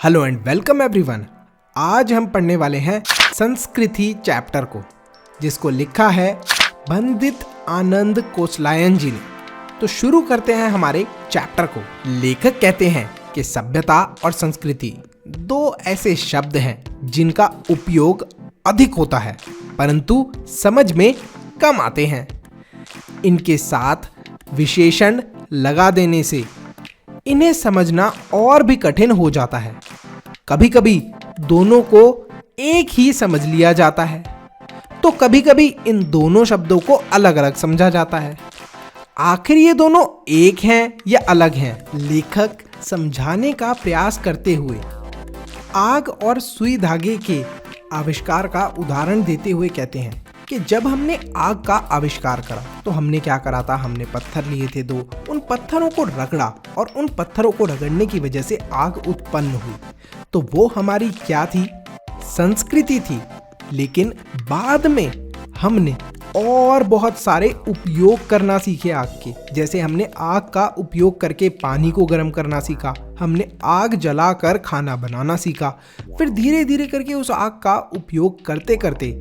Hello and welcome everyone. आज हम पढ़ने वाले हैं संस्कृति चैप्टर को, जिसको लिखा है बंदित आनंद कोसलायन जी ने। तो शुरू करते हैं हमारे चैप्टर को। लेखक कहते हैं कि सभ्यता और संस्कृति दो ऐसे शब्द हैं जिनका उपयोग अधिक होता है परंतु समझ में कम आते हैं। इनके साथ विशेषण लगा देने से इन्हें समझना और भी कठिन हो जाता है। कभी कभी दोनों को एक ही समझ लिया जाता है तो कभी कभी इन दोनों शब्दों को अलग अलग समझा जाता है। आखिर ये दोनों एक हैं या अलग हैं? लेखक समझाने का प्रयास करते हुए आग और सुई धागे के आविष्कार का उदाहरण देते हुए कहते हैं कि जब हमने आग का आविष्कार करा तो हमने क्या करा था, हमने पत्थर लिए थे दो, उन पत्थरों को रगड़ा और उन पत्थरों को रगड़ने की वजह से आग उत्पन्न हुई। तो वो हमारी क्या थी? संस्कृति थी। लेकिन बाद में हमने और बहुत सारे उपयोग करना सीखे आग के। जैसे हमने आग का उपयोग करके पानी को गर्म करना सीखा, हमने आग जलाकर खाना बनाना सीखा। फिर धीरे धीरे करके उस आग का उपयोग करते करते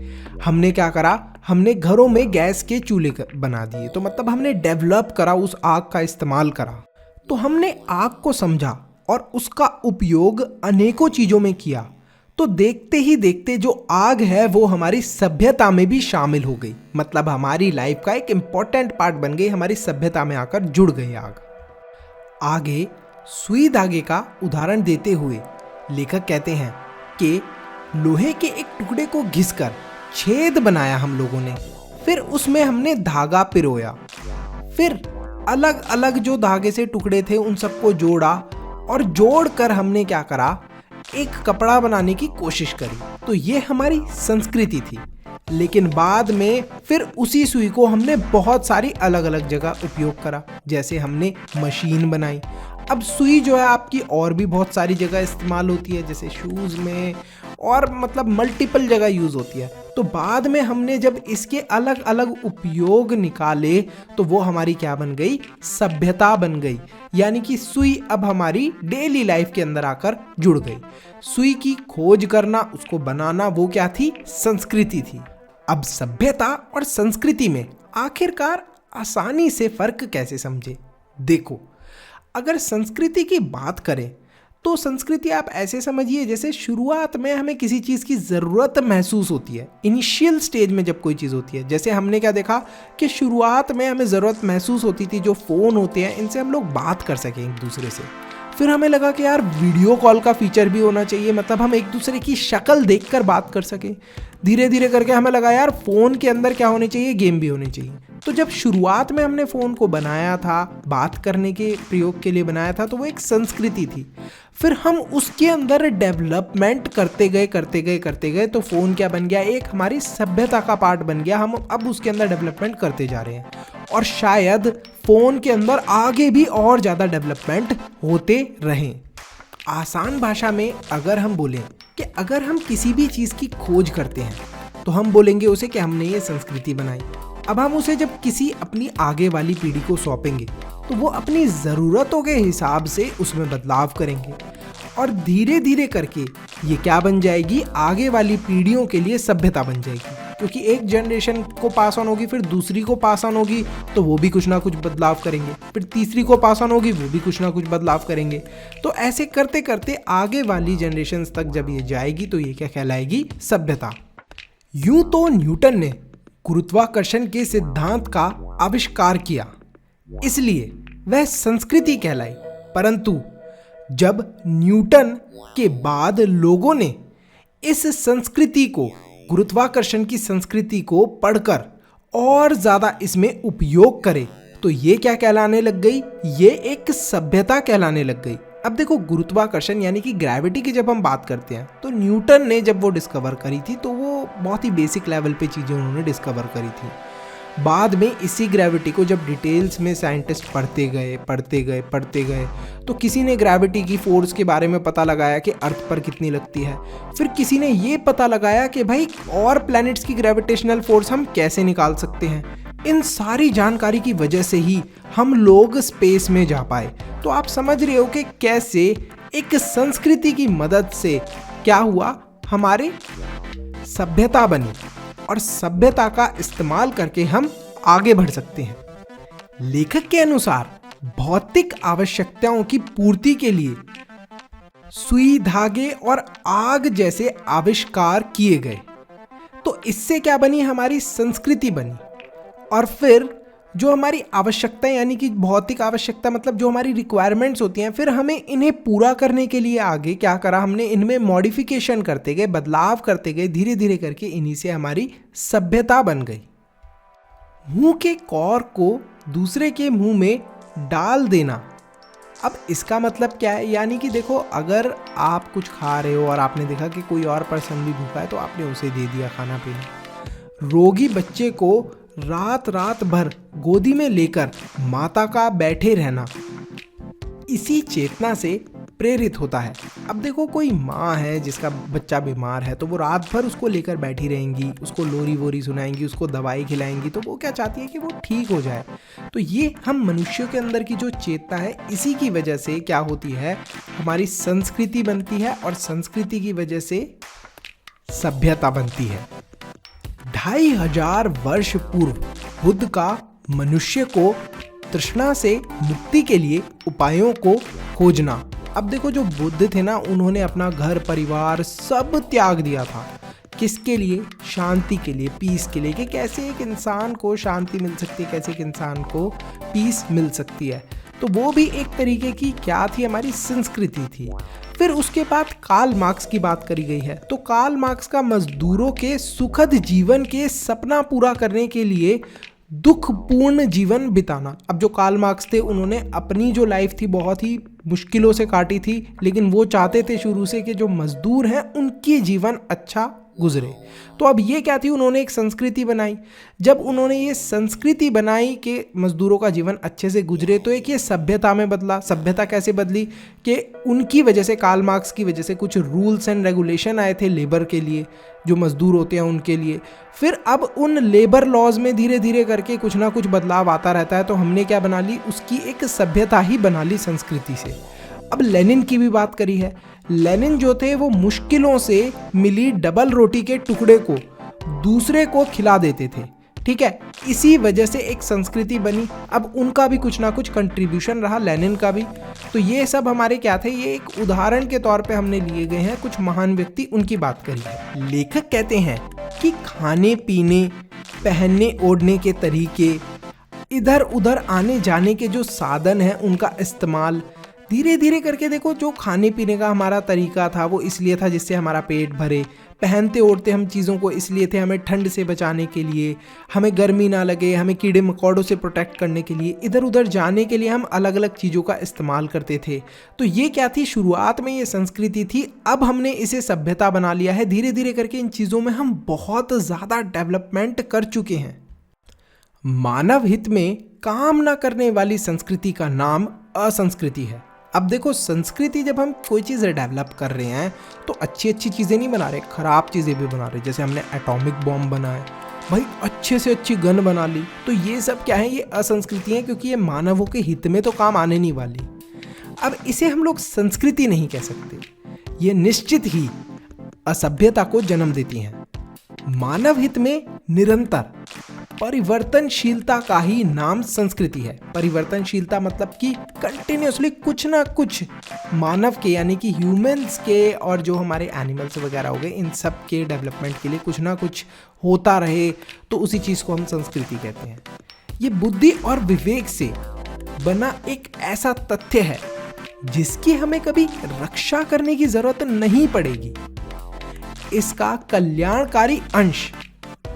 हमने क्या करा, हमने घरों में गैस के चूल्हे बना दिए। तो मतलब हमने डेवलप करा, उस आग का इस्तेमाल करा। तो हमने आग को समझा और उसका उपयोग अनेकों चीज़ों में किया। तो देखते ही देखते जो आग है वो हमारी सभ्यता में भी शामिल हो गई। मतलब हमारी लाइफ का एक इम्पॉर्टेंट पार्ट बन गई, हमारी सभ्यता में आकर जुड़ गई आग। आगे सुई धागे का उदाहरण देते हुए लेखक कहते हैं कि लोहे के एक टुकड़े को घिसकर छेद बनाया हम लोगों ने, फिर उसमें हमने धागा पिरोया, फिर अलग अलग जो धागे से टुकड़े थे उन सबको जोड़ा और जोड़कर हमने क्या करा, एक कपड़ा बनाने की कोशिश करी। तो ये हमारी संस्कृति थी। लेकिन बाद में फिर उसी सुई को हमने बहुत सारी अलग अलग जगह उपयोग करा। जैसे हमने मशीन बनाई। अब सुई जो है आपकी और भी बहुत सारी जगह इस्तेमाल होती है, जैसे शूज़ में और मतलब मल्टीपल जगह यूज़ होती है। तो बाद में हमने जब इसके अलग अलग उपयोग निकाले तो वो हमारी क्या बन गई, सभ्यता बन गई। यानी कि सुई अब हमारी डेली लाइफ के अंदर आकर जुड़ गई। सुई की खोज करना, उसको बनाना, वो क्या थी, संस्कृति थी। अब सभ्यता और संस्कृति में आखिरकार आसानी से फर्क कैसे समझे? देखो, अगर संस्कृति की बात करें तो संस्कृति आप ऐसे समझिए जैसे शुरुआत में हमें किसी चीज़ की ज़रूरत महसूस होती है। इनिशियल स्टेज में जब कोई चीज़ होती है, जैसे हमने क्या देखा कि शुरुआत में हमें ज़रूरत महसूस होती थी जो फ़ोन होते हैं इनसे हम लोग बात कर सकें एक दूसरे से। फिर हमें लगा कि यार वीडियो कॉल का फीचर भी होना चाहिए, मतलब हम एक दूसरे की शक्ल देखकर बात कर सकें। धीरे धीरे करके हमें लगा यार फ़ोन के अंदर क्या होने चाहिए, गेम भी होने चाहिए। तो जब शुरुआत में हमने फ़ोन को बनाया था, बात करने के प्रयोग के लिए बनाया था, तो वो एक संस्कृति थी। फिर हम उसके अंदर डेवलपमेंट करते गए तो फ़ोन क्या बन गया, एक हमारी सभ्यता का पार्ट बन गया। हम अब उसके अंदर डेवलपमेंट करते जा रहे हैं और शायद फ़ोन के अंदर आगे भी और ज़्यादा डेवलपमेंट होते रहें। आसान भाषा में अगर हम बोलें कि अगर हम किसी भी चीज़ की खोज करते हैं तो हम बोलेंगे उसे कि हमने ये संस्कृति बनाई। अब हम उसे जब किसी अपनी आगे वाली पीढ़ी को सौंपेंगे तो वो अपनी ज़रूरतों के हिसाब से उसमें बदलाव करेंगे और धीरे धीरे करके ये क्या बन जाएगी, आगे वाली पीढ़ियों के लिए सभ्यता बन जाएगी। क्योंकि एक जनरेशन को पास ऑन होगी, फिर दूसरी को पास ऑन होगी तो वो भी कुछ ना कुछ बदलाव करेंगे, फिर तीसरी को पास ऑन होगी, वो भी कुछ ना कुछ बदलाव करेंगे। तो ऐसे करते करते आगे वाली जनरेशन तक जब ये जाएगी तो ये क्या कहलाएगी, सभ्यता। यूं तो न्यूटन ने गुरुत्वाकर्षण के सिद्धांत का आविष्कार किया, इसलिए वह संस्कृति कहलाई। परंतु जब न्यूटन के बाद लोगों ने इस संस्कृति को, गुरुत्वाकर्षण की संस्कृति को पढ़कर और ज़्यादा इसमें उपयोग करे तो ये क्या कहलाने लग गई, ये एक सभ्यता कहलाने लग गई। अब देखो, गुरुत्वाकर्षण यानी कि ग्रेविटी की जब हम बात करते हैं तो न्यूटन ने जब वो डिस्कवर करी थी तो वो बहुत ही बेसिक लेवल पे चीज़ें उन्होंने डिस्कवर करी थी। बाद में इसी ग्रेविटी को जब डिटेल्स में साइंटिस्ट पढ़ते गए तो किसी ने ग्रेविटी की फोर्स के बारे में पता लगाया कि अर्थ पर कितनी लगती है। फिर किसी ने ये पता लगाया कि भाई और प्लैनेट्स की ग्रेविटेशनल फोर्स हम कैसे निकाल सकते हैं। इन सारी जानकारी की वजह से ही हम लोग स्पेस में जा पाए। तो आप समझ रहे हो कि कैसे एक संस्कृति की मदद से क्या हुआ, हमारे सभ्यता बनी और सभ्यता का इस्तेमाल करके हम आगे बढ़ सकते हैं। लेखक के अनुसार भौतिक आवश्यकताओं की पूर्ति के लिए सुई, धागे और आग जैसे आविष्कार किए गए। तो इससे क्या बनी, हमारी संस्कृति बनी। और फिर जो हमारी आवश्यकताएं, यानी कि भौतिक आवश्यकता मतलब जो हमारी रिक्वायरमेंट्स होती हैं, फिर हमें इन्हें पूरा करने के लिए आगे क्या करा, हमने इनमें मॉडिफिकेशन करते गए, बदलाव करते गए, धीरे धीरे करके इन्हीं से हमारी सभ्यता बन गई। मुंह के कौर को दूसरे के मुंह में डाल देना। अब इसका मतलब क्या है, यानी कि देखो, अगर आप कुछ खा रहे हो और आपने देखा कि कोई और पर्सन भी भूखा है तो आपने उसे दे दिया खाना पीना। रोगी बच्चे को रात रात भर गोदी में लेकर माता का बैठे रहना इसी चेतना से प्रेरित होता है। अब देखो, कोई माँ है जिसका बच्चा बीमार है तो वो रात भर उसको लेकर बैठी रहेंगी, उसको लोरी वोरी सुनाएंगी, उसको दवाई खिलाएंगी, तो वो क्या चाहती है कि वो ठीक हो जाए। तो ये हम मनुष्यों के अंदर की जो चेतना है, इसी की वजह से क्या होती है, हमारी संस्कृति बनती है और संस्कृति की वजह से सभ्यता बनती है। 2500 वर्ष पूर्व बुद्ध का मनुष्य को तृष्णा से मुक्ति के लिए उपायों को खोजना। अब देखो, जो बुद्ध थे ना, उन्होंने अपना घर परिवार सब त्याग दिया था। किसके लिए? शांति के लिए, पीस के लिए, कि कैसे एक इंसान को शांति मिल सकती है, कैसे एक इंसान को पीस मिल सकती है। तो वो भी एक तरीके की क्या थी, हमारी संस्कृति थी। फिर उसके बाद कार्ल मार्क्स की बात करी गई है। तो कार्ल मार्क्स का मजदूरों के सुखद जीवन के सपना पूरा करने के लिए दुखपूर्ण जीवन बिताना। अब जो कार्ल मार्क्स थे, उन्होंने अपनी जो लाइफ थी बहुत ही मुश्किलों से काटी थी, लेकिन वो चाहते थे शुरू से कि जो मजदूर हैं उनकी जीवन अच्छा गुजरे। तो अब ये क्या थी, उन्होंने एक संस्कृति बनाई। जब उन्होंने ये संस्कृति बनाई कि मजदूरों का जीवन अच्छे से गुजरे, तो एक ये सभ्यता में बदला। सभ्यता कैसे बदली कि उनकी वजह से, कार्ल मार्क्स की वजह से कुछ रूल्स एंड रेगुलेशन आए थे लेबर के लिए, जो मजदूर होते हैं उनके लिए। फिर अब उन लेबर लॉज में धीरे धीरे करके कुछ ना कुछ बदलाव आता रहता है। तो हमने क्या बना ली, उसकी एक सभ्यता ही बना ली संस्कृति से। अब लेनिन की भी बात करी है। लेनिन जो थे वो मुश्किलों से मिली डबल रोटी के टुकड़े को दूसरे को खिला देते थे, ठीक है। इसी वजह से एक संस्कृति बनी। अब उनका भी कुछ ना कुछ कंट्रीब्यूशन रहा, लेनिन का भी। तो ये सब हमारे क्या थे, ये एक उदाहरण के तौर पे हमने लिए गए हैं, कुछ महान व्यक्ति, उनकी बात करी है। लेखक कहते हैं कि खाने पीने, पहनने ओढ़ने के तरीके, इधर उधर आने जाने के जो साधन हैं उनका इस्तेमाल धीरे धीरे करके, देखो, जो खाने पीने का हमारा तरीका था वो इसलिए था जिससे हमारा पेट भरे। पहनते ओढ़ते हम चीज़ों को इसलिए थे, हमें ठंड से बचाने के लिए, हमें गर्मी ना लगे, हमें कीड़े मकोड़ों से प्रोटेक्ट करने के लिए। इधर उधर जाने के लिए हम अलग अलग चीज़ों का इस्तेमाल करते थे। तो ये क्या थी, शुरुआत में ये संस्कृति थी। अब हमने इसे सभ्यता बना लिया है। धीरे धीरे करके इन चीज़ों में हम बहुत ज़्यादा डेवलपमेंट कर चुके हैं। मानव हित में काम ना करने वाली संस्कृति का नाम असंस्कृति है। अब देखो, संस्कृति जब हम कोई चीज़ डेवलप कर रहे हैं तो अच्छी अच्छी चीज़ें नहीं बना रहे, ख़राब चीज़ें भी बना रहे। जैसे हमने एटॉमिक बॉम्ब बनाया, भाई अच्छे से अच्छी गन बना ली। तो ये सब क्या है, ये असंस्कृति है, क्योंकि ये मानवों के हित में तो काम आने नहीं वाली। अब इसे हम लोग संस्कृति नहीं कह सकते, ये निश्चित ही असभ्यता को जन्म देती हैं। मानव हित में निरंतर परिवर्तनशीलता का ही नाम संस्कृति है। परिवर्तनशीलता मतलब कि कंटिन्यूसली कुछ ना कुछ मानव के, यानी कि ह्यूमंस के और जो हमारे एनिमल्स वगैरह हो गए, इन सब के डेवलपमेंट के लिए कुछ ना कुछ होता रहे, तो उसी चीज़ को हम संस्कृति कहते हैं। ये बुद्धि और विवेक से बना एक ऐसा तथ्य है जिसकी हमें कभी रक्षा करने की जरूरत नहीं पड़ेगी। इसका कल्याणकारी अंश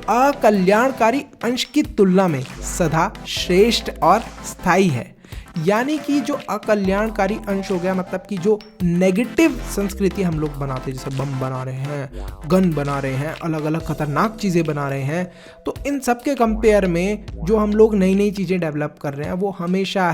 अकल्याणकारी अंश की तुलना में सदा श्रेष्ठ और स्थायी है। यानी कि जो अकल्याणकारी अंश हो गया, मतलब कि जो नेगेटिव संस्कृति हम लोग बनाते हैं, जैसे बम बना रहे हैं, गन बना रहे हैं, अलग अलग खतरनाक चीज़ें बना रहे हैं, तो इन सब के कंपेयर में जो हम लोग नई नई चीज़ें डेवलप कर रहे हैं वो हमेशा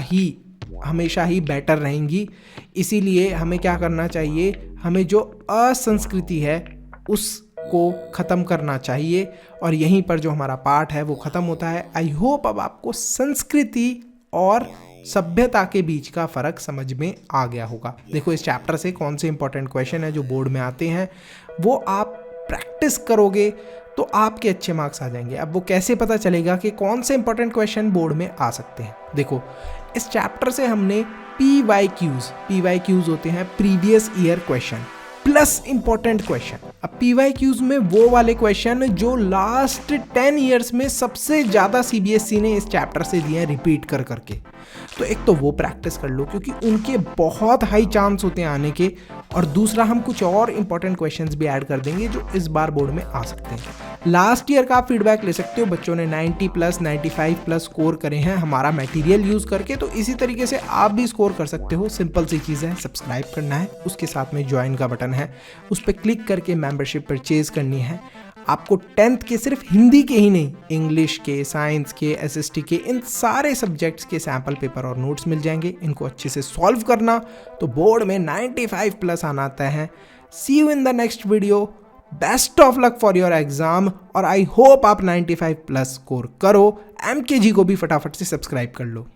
ही बेटर रहेंगी। इसीलिए हमें क्या करना चाहिए, हमें जो असंस्कृति है उसको ख़त्म करना चाहिए। और यहीं पर जो हमारा पाठ है वो ख़त्म होता है। आई होप अब आपको संस्कृति और सभ्यता के बीच का फर्क समझ में आ गया होगा। देखो इस चैप्टर से कौन से इंपॉर्टेंट क्वेश्चन है जो बोर्ड में आते हैं, वो आप प्रैक्टिस करोगे तो आपके अच्छे मार्क्स आ जाएंगे। अब वो कैसे पता चलेगा कि कौन से इंपॉर्टेंट क्वेश्चन बोर्ड में आ सकते हैं? देखो इस चैप्टर से हमने PYQs होते हैं previous year question plus important question. अब PYQs में वो वाले क्वेश्चन जो लास्ट 10 ईयर्स में सबसे ज़्यादा CBSE ने इस चैप्टर से दिए हैं रिपीट कर करके। तो एक तो वो प्रैक्टिस कर लो क्योंकि उनके बहुत हाई चांस होते हैं आने के, और दूसरा हम कुछ और इंपॉर्टेंट क्वेश्चंस भी ऐड कर देंगे जो इस बार बोर्ड में आ सकते हैं। लास्ट ईयर का आप फीडबैक ले सकते हो, बच्चों ने 90 प्लस 95 प्लस स्कोर करे हैं हमारा मटेरियल यूज़ करके, तो इसी तरीके से आप भी स्कोर कर सकते हो। सिंपल सी चीज़ है, सब्सक्राइब करना है, उसके साथ में ज्वाइन का बटन है, उस पर क्लिक करके मेंबरशिप परचेज करनी है। आपको 10th के सिर्फ हिंदी के ही नहीं, इंग्लिश के, साइंस के, SST के, इन सारे सब्जेक्ट्स के सैम्पल पेपर और नोट्स मिल जाएंगे। इनको अच्छे से सॉल्व करना तो बोर्ड में 95 प्लस आना आता है। See you in the next video. Best of luck for your exam, और आई होप आप 95 प्लस स्कोर करो। MKG को भी फटाफट से सब्सक्राइब कर लो।